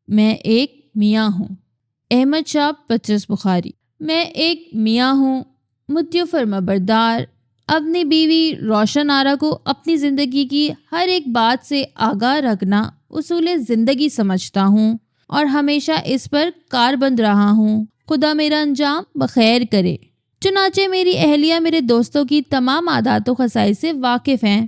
میں ایک میاں ہوں۔ احمد شاہ پچرس بخاری۔ میں ایک میاں ہوں، مطیع و فرمانبردار، اپنی بیوی روشن آرا کو اپنی زندگی کی ہر ایک بات سے آگاہ رکھنا اصول زندگی سمجھتا ہوں اور ہمیشہ اس پر کاربند رہا ہوں۔ خدا میرا انجام بخیر کرے۔ چنانچہ میری اہلیہ میرے دوستوں کی تمام عادات و خصائص سے واقف ہیں،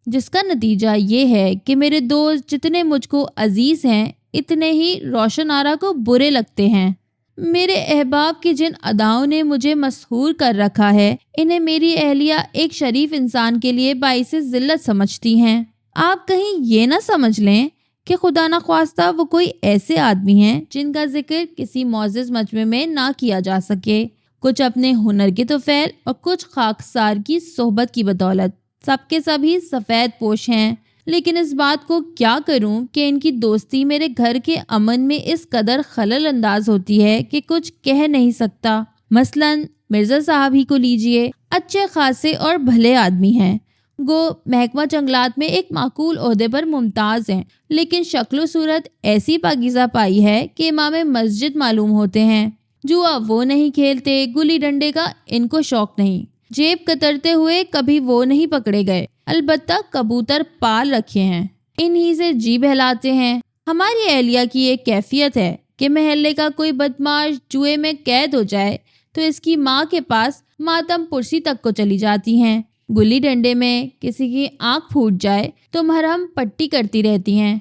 جس کا نتیجہ یہ ہے کہ میرے دوست جتنے مجھ کو عزیز ہیں اتنے ہی روشن آرا کو برے لگتے ہیں۔ میرے احباب کی جن اداؤں نے مجھے مسحور کر رکھا ہے، انہیں میری اہلیہ ایک شریف انسان کے لیے باعث ذلت سمجھتی ہیں۔ آپ کہیں یہ نہ سمجھ لیں کہ خدا نخواستہ وہ کوئی ایسے آدمی ہیں جن کا ذکر کسی معزز مجمع میں نہ کیا جا سکے۔ کچھ اپنے ہنر کے طفیل اور کچھ خاکسار کی صحبت کی بدولت سب کے سب ہی سفید پوش ہیں، لیکن اس بات کو کیا کروں کہ ان کی دوستی میرے گھر کے امن میں اس قدر خلل انداز ہوتی ہے کہ کچھ کہہ نہیں سکتا۔ مثلاً مرزا صاحب ہی کو لیجئے، اچھے خاصے اور بھلے آدمی ہیں، گو محکمہ جنگلات میں ایک معقول عہدے پر ممتاز ہیں، لیکن شکل و صورت ایسی پاکیزہ پائی ہے کہ امام مسجد معلوم ہوتے ہیں۔ جوا وہ نہیں کھیلتے، گلی ڈنڈے کا ان کو شوق نہیں، جیب کترتے ہوئے کبھی وہ نہیں پکڑے گئے، البتہ کبوتر پال رکھے ہیں، انہی سے جی بہلاتے ہیں۔ ہماری اہلیہ کی ایک کیفیت ہے کہ محلے کا کوئی بدماش جوئے میں قید ہو جائے تو اس کی ماں کے پاس ماتم پرسی تک کو چلی جاتی ہیں، گلی ڈنڈے میں کسی کی آنکھ پھوٹ جائے تو مرہم پٹی کرتی رہتی ہیں،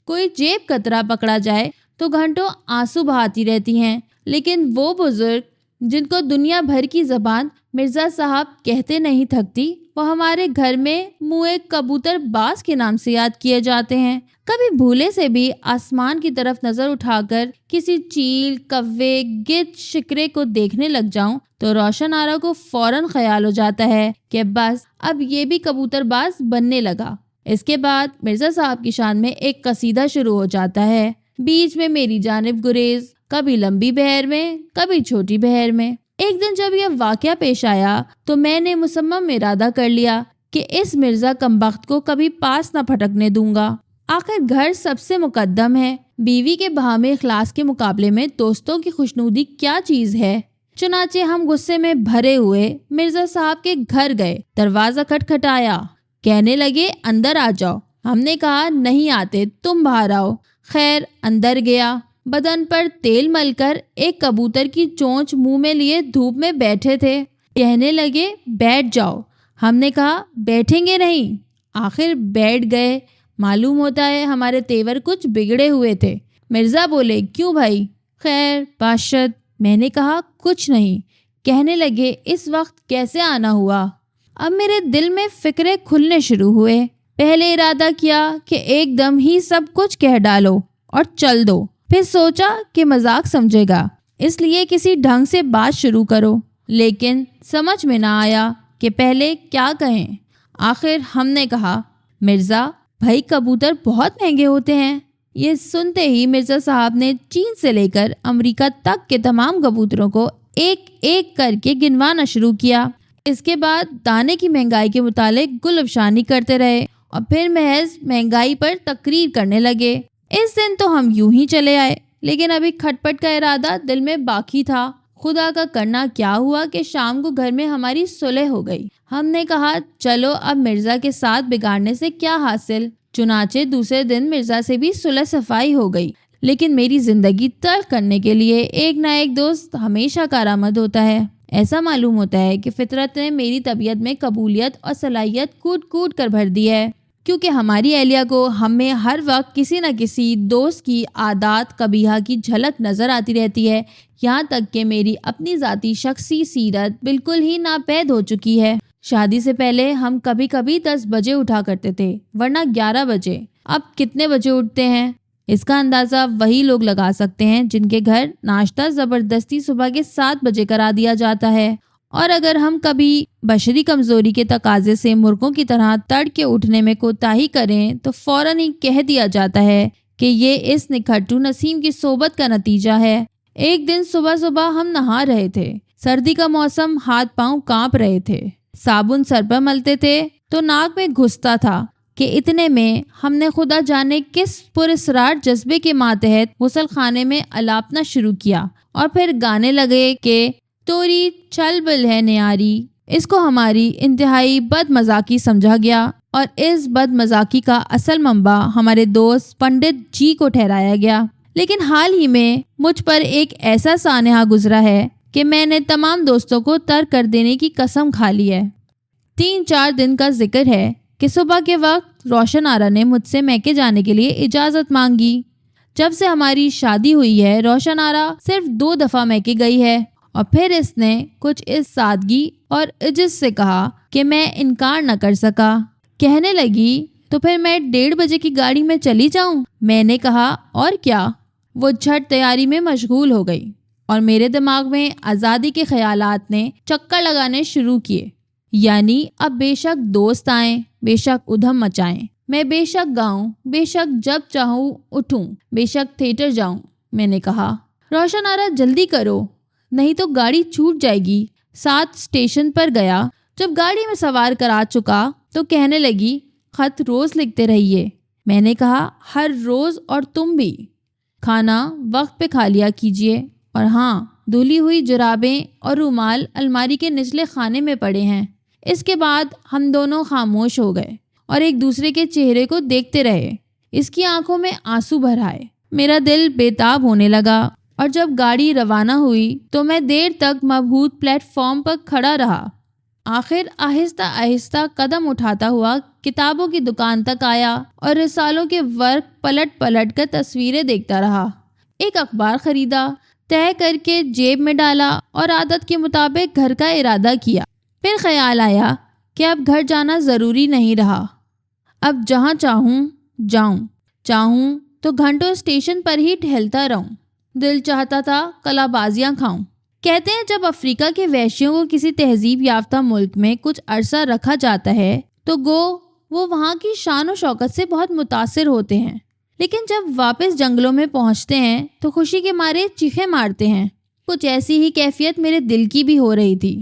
کوئی جیب کترا پکڑا جائے تو گھنٹوں آنسو بہاتی رہتی ہیں۔ لیکن وہ بزرگ جن کو دنیا بھر کی زبان مرزا صاحب کہتے نہیں تھکتی، وہ ہمارے گھر میں منہ کبوتر باز کے نام سے یاد کیے جاتے ہیں۔ کبھی بھولے سے بھی آسمان کی طرف نظر اٹھا کر کسی چیل، کوے، گدھ، شکرے کو دیکھنے لگ جاؤں تو روشن آرا کو فوراً خیال ہو جاتا ہے کہ بس اب یہ بھی کبوتر باز بننے لگا۔ اس کے بعد مرزا صاحب کی شان میں ایک قصیدہ شروع ہو جاتا ہے، بیچ میں میری جانب گریز، کبھی لمبی بہر میں کبھی چھوٹی بہر میں۔ ایک دن جب یہ واقعہ پیش آیا تو میں نے مصمم ارادہ کر لیا کہ اس مرزا کمبخت کو کبھی پاس نہ پھٹکنے دوں گا۔ آخر گھر سب سے مقدم ہے، بیوی کے باہمی اخلاص کے مقابلے میں دوستوں کی خوشنودی کیا چیز ہے؟ چنانچہ ہم غصے میں بھرے ہوئے مرزا صاحب کے گھر گئے، دروازہ کھٹکھٹایا، کہنے لگے اندر آ جاؤ۔ ہم نے کہا نہیں آتے، تم باہر آؤ۔ خیر اندر گیا، بدن پر تیل مل کر ایک کبوتر کی چونچ منہ میں لیے دھوپ میں بیٹھے تھے، کہنے لگے بیٹھ جاؤ۔ ہم نے کہا بیٹھیں گے نہیں، آخر بیٹھ گئے۔ معلوم ہوتا ہے ہمارے تیور کچھ بگڑے ہوئے تھے۔ مرزا بولے کیوں بھائی؟ خیر باشد۔ میں نے کہا کچھ نہیں۔ کہنے لگے اس وقت کیسے آنا ہوا؟ اب میرے دل میں فکرے کھلنے شروع ہوئے۔ پہلے ارادہ کیا کہ ایک دم ہی سب کچھ کہہ ڈالو اور چل دو، پھر سوچا کہ مذاق سمجھے گا، اس لیے کسی ڈھنگ سے بات شروع کرو، لیکن سمجھ میں نہ آیا کہ پہلے کیا کہیں۔ آخر ہم نے کہا مرزا بھائی کبوتر بہت مہنگے ہوتے ہیں۔ یہ سنتے ہی مرزا صاحب نے چین سے لے کر امریکہ تک کے تمام کبوتروں کو ایک ایک کر کے گنوانا شروع کیا۔ اس کے بعد دانے کی مہنگائی کے متعلق گل افشانی کرتے رہے اور پھر محض مہنگائی پر تقریر کرنے لگے۔ اس دن تو ہم یوں ہی چلے آئے، لیکن ابھی کھٹ پٹ کا ارادہ دل میں باقی تھا۔ خدا کا کرنا کیا ہوا کہ شام کو گھر میں ہماری صلح ہو گئی۔ ہم نے کہا چلو اب مرزا کے ساتھ بگاڑنے سے کیا حاصل۔ چنانچہ دوسرے دن مرزا سے بھی صلح صفائی ہو گئی، لیکن میری زندگی تلخ کرنے کے لیے ایک نہ ایک دوست ہمیشہ کارآمد ہوتا ہے۔ ایسا معلوم ہوتا ہے کہ فطرت نے میری طبیعت میں قبولیت اور صلاحیت کوٹ کوٹ کر بھر دی ہے، کیونکہ ہماری اہلیہ کو ہم میں ہر وقت کسی نہ کسی دوست کی عادات قبیحہ کی جھلک نظر آتی رہتی ہے، یہاں تک کہ میری اپنی ذاتی شخصی سیرت بالکل ہی ناپید ہو چکی ہے۔ شادی سے پہلے ہم کبھی کبھی 10 بجے اٹھا کرتے تھے، ورنہ 11 بجے۔ اب کتنے بجے اٹھتے ہیں؟ اس کا اندازہ وہی لوگ لگا سکتے ہیں جن کے گھر ناشتہ زبردستی صبح کے 7 بجے کرا دیا جاتا ہے، اور اگر ہم کبھی بشری کمزوری کے تقاضے سے مرغوں کی طرح تڑکے اٹھنے میں کوتاہی کریں تو فوراً ہی کہہ دیا جاتا ہے کہ یہ اس نکھٹو نسیم کی صحبت کا نتیجہ ہے۔ ایک دن صبح صبح ہم نہا رہے تھے، سردی کا موسم، ہاتھ پاؤں کانپ رہے تھے، صابن سر پر ملتے تھے تو ناک میں گھستا تھا، کہ اتنے میں ہم نے خدا جانے کس پراسرار جذبے کے ماتحت غسل خانے میں الاپنا شروع کیا اور پھر گانے لگے کہ توری چل بل ہے نیاری۔ اس کو ہماری انتہائی بد مذاقی سمجھا گیا اور اس بد مذاقی کا اصل منبع ہمارے دوست پنڈت جی کو ٹھہرایا گیا۔ لیکن حال ہی میں مجھ پر ایک ایسا سانحہ گزرا ہے کہ میں نے تمام دوستوں کو ترک کر دینے کی قسم کھا لی ہے۔ 3-4 دن کا ذکر ہے کہ صبح کے وقت روشن آرا نے مجھ سے میکے جانے کے لیے اجازت مانگی۔ جب سے ہماری شادی ہوئی ہے روشن آرا صرف 2 دفعہ میکے گئی ہے، اور پھر اس نے کچھ اس سادگی اور عجز سے کہا کہ میں انکار نہ کر سکا۔ کہنے لگی تو پھر میں 1:30 بجے کی گاڑی میں چلی جاؤں؟ میں نے کہا اور کیا؟ وہ جھٹ تیاری میں مشغول ہو گئی اور میرے دماغ میں آزادی کے خیالات نے چکر لگانے شروع کیے، یعنی اب بے شک دوست آئیں، بے شک ادھم مچائیں، میں بے شک گاؤں، بے شک جب چاہوں اٹھوں، بے شک تھیٹر جاؤں۔ میں نے کہا روشن آرا جلدی کرو نہیں تو گاڑی چھوٹ جائے گی۔ 7 اسٹیشن پر گیا۔ جب گاڑی میں سوار کرا چکا تو کہنے لگی خط روز لکھتے رہیے۔ میں نے کہا ہر روز، اور تم بھی کھانا وقت پہ کھا لیا کیجیے، اور ہاں دھلی ہوئی جرابیں اور رومال الماری کے نچلے خانے میں پڑے ہیں۔ اس کے بعد ہم دونوں خاموش ہو گئے اور ایک دوسرے کے چہرے کو دیکھتے رہے۔ اس کی آنکھوں میں آنسو بھر آئے، میرا دل بےتاب ہونے لگا، اور جب گاڑی روانہ ہوئی تو میں دیر تک مبہوت پلیٹ فارم پر کھڑا رہا۔ آخر آہستہ آہستہ قدم اٹھاتا ہوا کتابوں کی دکان تک آیا اور رسالوں کے ورق پلٹ پلٹ کر تصویریں دیکھتا رہا۔ ایک اخبار خریدا، طے کر کے جیب میں ڈالا اور عادت کے مطابق گھر کا ارادہ کیا۔ پھر خیال آیا کہ اب گھر جانا ضروری نہیں رہا، اب جہاں چاہوں جاؤں، چاہوں تو گھنٹوں اسٹیشن پر ہی ٹہلتا رہوں۔ دل چاہتا تھا کلا بازیاں کھاؤں۔ کہتے ہیں جب افریقہ کے وحشیوں کو کسی تہذیب یافتہ ملک میں کچھ عرصہ رکھا جاتا ہے تو وہ وہاں کی شان و شوکت سے بہت متاثر ہوتے ہیں، لیکن جب واپس جنگلوں میں پہنچتے ہیں تو خوشی کے مارے چیخیں مارتے ہیں۔ کچھ ایسی ہی کیفیت میرے دل کی بھی ہو رہی تھی۔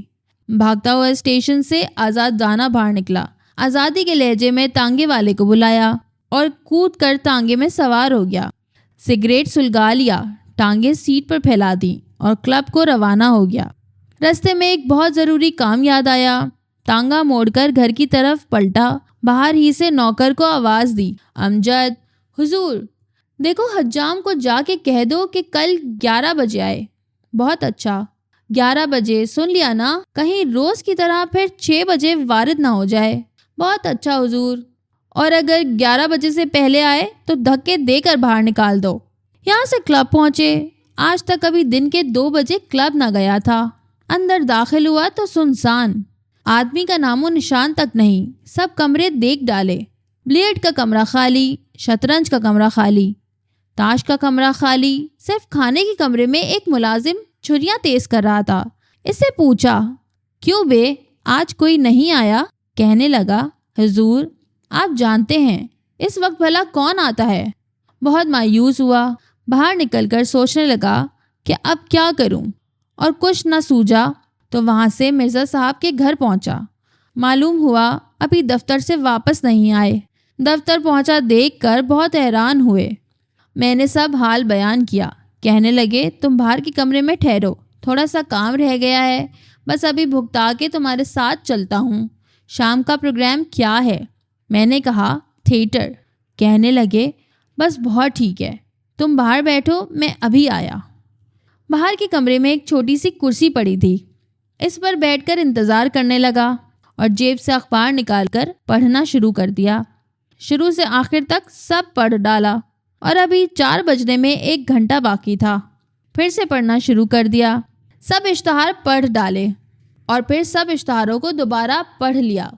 بھاگتا ہوا اسٹیشن سے آزاد دانہ باہر نکلا، آزادی کے لہجے میں تانگے والے کو بلایا اور کود کر تانگے میں سوار ہو گیا۔ سگریٹ سلگا لیا، ٹانگیں سیٹ پر پھیلا دی اور کلب کو روانہ ہو گیا۔ رستے میں ایک بہت ضروری کام یاد آیا۔ تانگا موڑ کر گھر کی طرف پلٹا، باہر ہی سے نوکر کو آواز دی، امجد، حضور دیکھو حجام کو جا کے کہہ دو کہ کل 11 بجے آئے۔ بہت اچھا، 11 بجے، سن لیا نا؟ کہیں روز کی طرح پھر 6 بجے وارد نہ ہو جائے۔ بہت اچھا حضور، اور اگر 11 بجے سے پہلے آئے تو دھکے دے کر باہر نکال دو۔ یہاں سے کلب پہنچے۔ آج تک کبھی دن کے 2 بجے کلب نہ گیا تھا۔ اندر داخل ہوا تو سنسان، آدمی کا نام و نشان تک نہیں۔ سب کمرے دیکھ ڈالے، بلیئرڈ کا کمرہ خالی، شطرنج کا کمرہ خالی، تاش کا کمرہ خالی، صرف کھانے کے کمرے میں ایک ملازم چھریاں تیز کر رہا تھا۔ اس سے پوچھا، کیوں بے، آج کوئی نہیں آیا؟ کہنے لگا، حضور آپ جانتے ہیں اس وقت بھلا کون آتا ہے؟ بہت مایوس ہوا، باہر نکل کر سوچنے لگا کہ اب کیا کروں، اور کچھ نہ سوجا تو وہاں سے مرزا صاحب کے گھر پہنچا۔ معلوم ہوا ابھی دفتر سے واپس نہیں آئے۔ دفتر پہنچا دیکھ کر بہت حیران ہوئے۔ میں نے سب حال بیان کیا۔ کہنے لگے، تم باہر کے کمرے میں ٹھہرو، تھوڑا سا کام رہ گیا ہے، بس ابھی بھگتا کے تمہارے ساتھ چلتا ہوں۔ شام کا پروگرام کیا ہے؟ میں نے کہا، تھیٹر۔ کہنے لگے، بس بہت ٹھیک ہے، تم باہر بیٹھو، میں ابھی آیا۔ باہر کے کمرے میں ایک چھوٹی سی کرسی پڑی تھی، اس پر بیٹھ کر انتظار کرنے لگا اور جیب سے اخبار نکال کر پڑھنا شروع کر دیا۔ شروع سے آخر تک سب پڑھ ڈالا، اور ابھی 4 بجنے میں 1 گھنٹہ باقی تھا۔ پھر سے پڑھنا شروع کر دیا، سب اشتہار پڑھ ڈالے، اور پھر سب اشتہاروں کو دوبارہ پڑھ لیا۔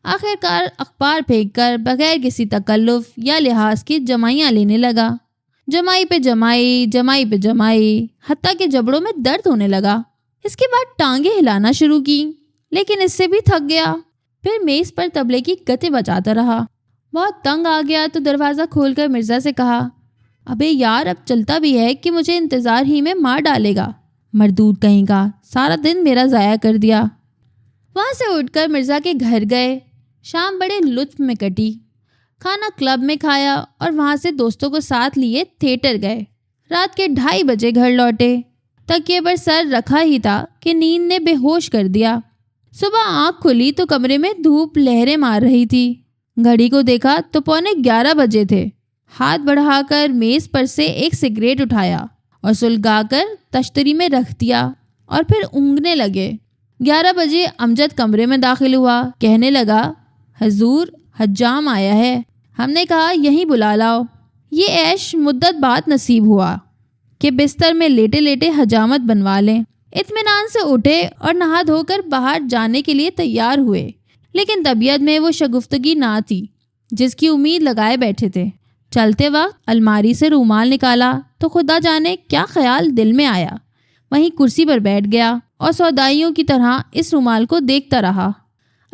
آخر کار اخبار پھینک کر بغیر کسی تکلف یا لحاظ کی جمائیاں لینے لگا، جمائی پہ جمائی، جمائی پہ جمائی، حتیٰ کہ جبڑوں میں درد ہونے لگا۔ اس کے بعد ٹانگیں ہلانا شروع کی، لیکن اس سے بھی تھک گیا۔ پھر میز پر طبلے کی گتیں بجاتا رہا۔ بہت تنگ آ گیا تو دروازہ کھول کر مرزا سے کہا، ابے یار اب چلتا بھی ہے کہ مجھے انتظار ہی میں مار ڈالے گا، مردود کہیں کا، سارا دن میرا ضائع کر دیا۔ وہاں سے اٹھ کر مرزا کے گھر گئے۔ شام بڑے لطف میں کٹی۔ کھانا کلب میں کھایا اور وہاں سے دوستوں کو ساتھ لیے تھیٹر گئے۔ رات کے 2:30 بجے گھر لوٹے۔ تکیے پر سر رکھا ہی تھا کہ نیند نے بے ہوش کر دیا۔ صبح آنکھ کھلی تو کمرے میں دھوپ لہریں مار رہی تھی۔ گھڑی کو دیکھا تو 11:15 بجے تھے۔ ہاتھ بڑھا کر میز پر سے ایک سگریٹ اٹھایا اور سلگا کر تشتری میں رکھ دیا اور پھر اونگنے لگے۔ 11 بجے امجد کمرے میں داخل ہوا۔ کہنے لگا، حضور حجام آیا ہے۔ ہم نے کہا یہیں بلا لاؤ۔ یہ عیش مدت بعد نصیب ہوا کہ بستر میں لیٹے لیٹے حجامت بنوا لیں۔ اطمینان سے اٹھے اور نہا دھو کر باہر جانے کے لیے تیار ہوئے، لیکن طبیعت میں وہ شگفتگی نہ تھی جس کی امید لگائے بیٹھے تھے۔ چلتے وقت الماری سے رومال نکالا تو خدا جانے کیا خیال دل میں آیا۔ وہیں کرسی پر بیٹھ گیا اور سودائیوں کی طرح اس رومال کو دیکھتا رہا۔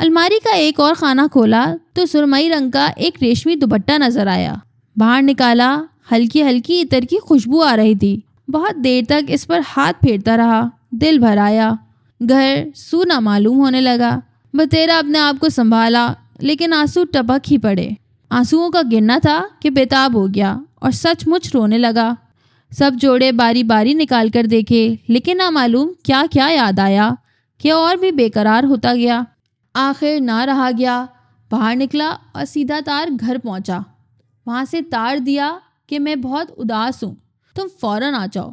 الماری کا ایک اور خانہ کھولا تو سرمئی رنگ کا ایک ریشمی دوپٹہ نظر آیا۔ باہر نکالا، ہلکی ہلکی عطر کی خوشبو آ رہی تھی۔ بہت دیر تک اس پر ہاتھ پھیرتا رہا۔ دل بھر آیا۔ گھر سونا معلوم ہونے لگا۔ بتیرا اپنے آپ کو سنبھالا، لیکن آنسو ٹپک ہی پڑے۔ آنسوؤں کا گرنا تھا کہ بےتاب ہو گیا اور سچ مچ رونے لگا۔ سب جوڑے باری باری نکال کر دیکھے، لیکن نامعلوم کیا کیا یاد آیا کہ اور بھی بے قرار ہوتا گیا۔ آخر نہ رہا گیا، باہر نکلا اور سیدھا تار گھر پہنچا۔ وہاں سے تار دیا کہ میں بہت اداس ہوں، تم فوراً آ جاؤ۔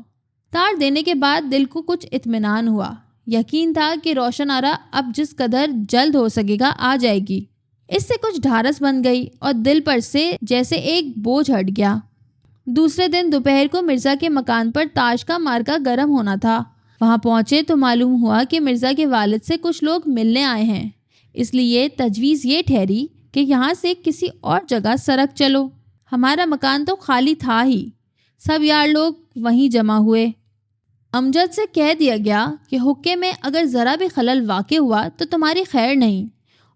تار دینے کے بعد دل کو کچھ اطمینان ہوا۔ یقین تھا کہ روشن آرا اب جس قدر جلد ہو سکے گا آ جائے گی۔ اس سے کچھ ڈھارس بن گئی اور دل پر سے جیسے ایک بوجھ ہٹ گیا۔ دوسرے دن دوپہر کو مرزا کے مکان پر تاش کا مارکا گرم ہونا تھا۔ وہاں پہنچے تو معلوم ہوا کہ مرزا کے والد سے کچھ لوگ ملنے آئے ہیں، اس لیے تجویز یہ ٹھہری کہ یہاں سے کسی اور جگہ سرک چلو۔ ہمارا مکان تو خالی تھا ہی، سب یار لوگ وہیں جمع ہوئے۔ امجد سے کہہ دیا گیا کہ حقے میں اگر ذرا بھی خلل واقع ہوا تو تمہاری خیر نہیں،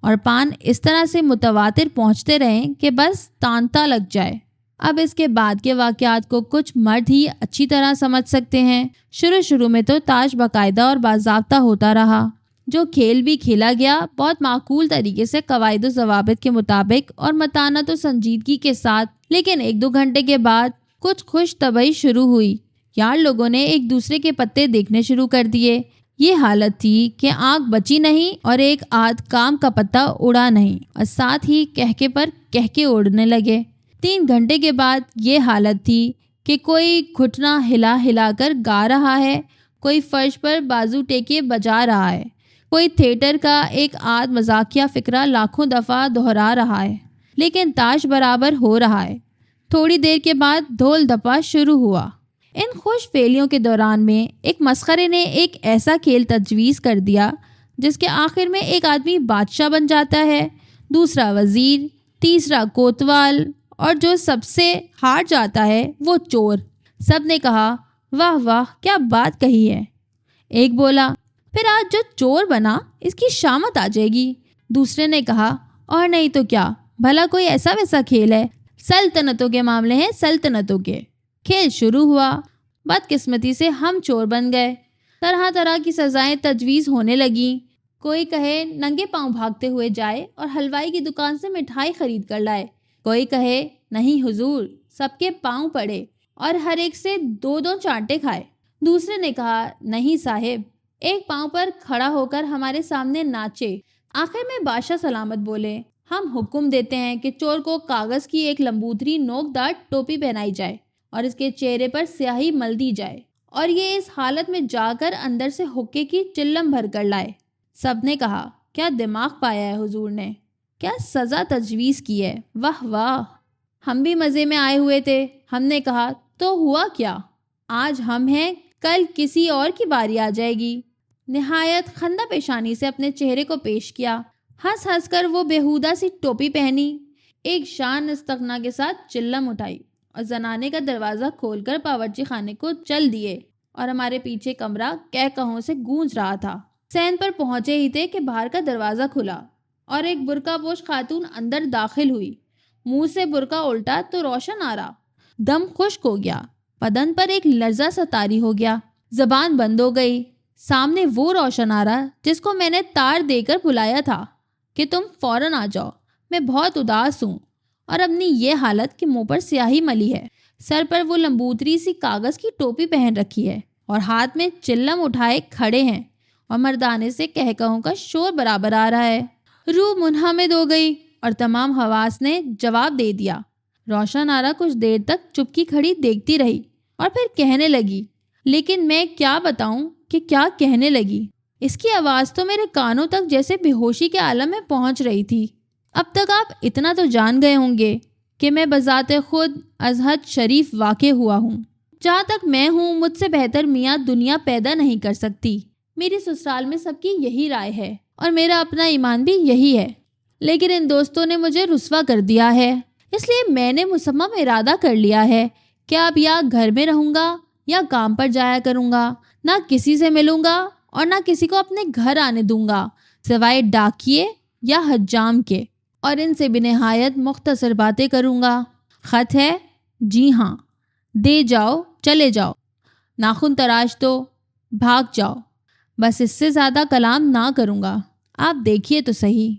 اور پان اس طرح سے متواتر پہنچتے رہیں کہ بس تانتا لگ جائے۔ اب اس کے بعد کے واقعات کو کچھ مرد ہی اچھی طرح سمجھ سکتے ہیں۔ شروع میں تو تاش باقاعدہ اور باضابطہ ہوتا رہا۔ جو کھیل بھی کھیلا گیا بہت معقول طریقے سے، قواعد و ضوابط کے مطابق اور متانت و سنجیدگی کے ساتھ، لیکن 1-2 گھنٹے کے بعد کچھ خوش طبعی شروع ہوئی۔ یار لوگوں نے ایک دوسرے کے پتے دیکھنے شروع کر دیے۔ یہ حالت تھی کہ آنکھ بچی نہیں اور ایک آدھ کام کا پتہ اڑا نہیں، اور ساتھ ہی کہکے پر کہکے اڑنے لگے۔ 3 گھنٹے کے بعد یہ حالت تھی کہ کوئی گھٹنا ہلا ہلا کر گا رہا ہے، کوئی فرش پر بازو ٹیکے بجا رہا ہے، کوئی تھیٹر کا ایک آدھ مزاحیہ فقرہ لاکھوں دفعہ دہرا رہا ہے، لیکن تاش برابر ہو رہا ہے۔ تھوڑی دیر کے بعد ڈھول دھپا شروع ہوا۔ ان خوش فعلیوں کے دوران میں ایک مسخرے نے ایک ایسا کھیل تجویز کر دیا جس کے آخر میں ایک آدمی بادشاہ بن جاتا ہے، دوسرا وزیر، تیسرا کوتوال، اور جو سب سے ہار جاتا ہے وہ چور۔ سب نے کہا، واہ واہ کیا بات کہی ہے۔ ایک بولا، پھر آج جو چور بنا اس کی شامت آ جائے گی۔ دوسرے نے کہا، اور نہیں تو کیا، بھلا کوئی ایسا ویسا کھیل ہے، سلطنتوں کے معاملے ہیں، سلطنتوں کے۔ کھیل شروع ہوا۔ بدقسمتی سے ہم چور بن گئے۔ طرح طرح کی سزائیں تجویز ہونے لگیں۔ کوئی کہے ننگے پاؤں بھاگتے ہوئے جائے اور حلوائی کی دکان سے مٹھائی خرید کر لائے، کوئی کہے نہیں حضور سب کے پاؤں پڑے اور ہر ایک سے 2 چانٹے کھائے۔ دوسرے نے کہا، نہیں صاحب، ایک پاؤں پر کھڑا ہو کر ہمارے سامنے ناچے۔ آخر میں بادشاہ سلامت بولے، ہم حکم دیتے ہیں کہ چور کو کاغذ کی ایک لمبودری نوک دار ٹوپی پہنائی جائے اور اس کے چہرے پر سیاہی مل دی جائے، اور یہ اس حالت میں جا کر اندر سے حقے کی چلم بھر کر لائے۔ سب نے کہا، کیا دماغ پایا ہے حضور نے، کیا سزا تجویز کی ہے، واہ واہ۔ ہم بھی مزے میں آئے ہوئے تھے۔ ہم نے کہا، تو ہوا کیا، آج ہم ہیں، کل کسی اور کی باری آ جائے گی۔ نہایت خندہ پیشانی سے اپنے چہرے کو پیش کیا، ہنس ہنس کر وہ بےہودہ سی ٹوپی پہنی، ایک شان استغنا کے ساتھ چلم اٹھائی اور زنانے کا دروازہ کھول کر باورچی خانے کو چل دیے، اور ہمارے پیچھے کمرہ کہوں سے گونج رہا تھا۔ سین پر پہنچے ہی تھے کہ باہر کا دروازہ کھلا اور ایک برقع پوش خاتون اندر داخل ہوئی۔ منہ سے برقع الٹا تو روشن آرا۔ دم خشک ہو گیا، بدن پر ایک لرزہ سا طاری ہو گیا، زبان بند ہو گئی۔ سامنے وہ روشن آرا جس کو میں نے تار دے کر بلایا تھا کہ تم فوراً آ جاؤ، میں بہت اداس ہوں اور اپنی یہ حالت کہ منہ پر سیاہی ملی ہے، سر پر وہ لمبوتری سی کاغذ کی ٹوپی پہن رکھی ہے اور ہاتھ میں چلم اٹھائے کھڑے ہیں اور مردانے سے کہکہوں کا شور برابر آ رہا ہے۔ روح منہمد ہو گئی اور تمام حواس نے جواب دے دیا۔ روشن آرا کچھ دیر تک چپکی کھڑی دیکھتی رہی اور پھر کہنے لگی، لیکن میں کیا بتاؤں کہ کیا کہنے لگی۔ اس کی آواز تو میرے کانوں تک جیسے بے ہوشی کے عالم میں پہنچ رہی تھی۔ اب تک آپ اتنا تو جان گئے ہوں گے کہ میں بذات خود از حد شریف واقع ہوا ہوں۔ جہاں تک میں ہوں، مجھ سے بہتر میاں دنیا پیدا نہیں کر سکتی۔ میری سسرال میں سب کی یہی رائے ہے اور میرا اپنا ایمان بھی یہی ہے، لیکن ان دوستوں نے مجھے رسوا کر دیا ہے، اس لیے میں نے مصمم ارادہ کر لیا ہے کہ اب یا گھر میں رہوں گا یا کام پر جایا کروں گا، نہ کسی سے ملوں گا اور نہ کسی کو اپنے گھر آنے دوں گا سوائے ڈاکیے یا حجام کے، اور ان سے بنہایت مختصر باتیں کروں گا۔ خط ہے؟ جی ہاں، دے جاؤ، چلے جاؤ، ناخن تراش دو، بھاگ جاؤ، بس اس سے زیادہ کلام نہ کروں گا، آپ دیکھیے تو صحیح۔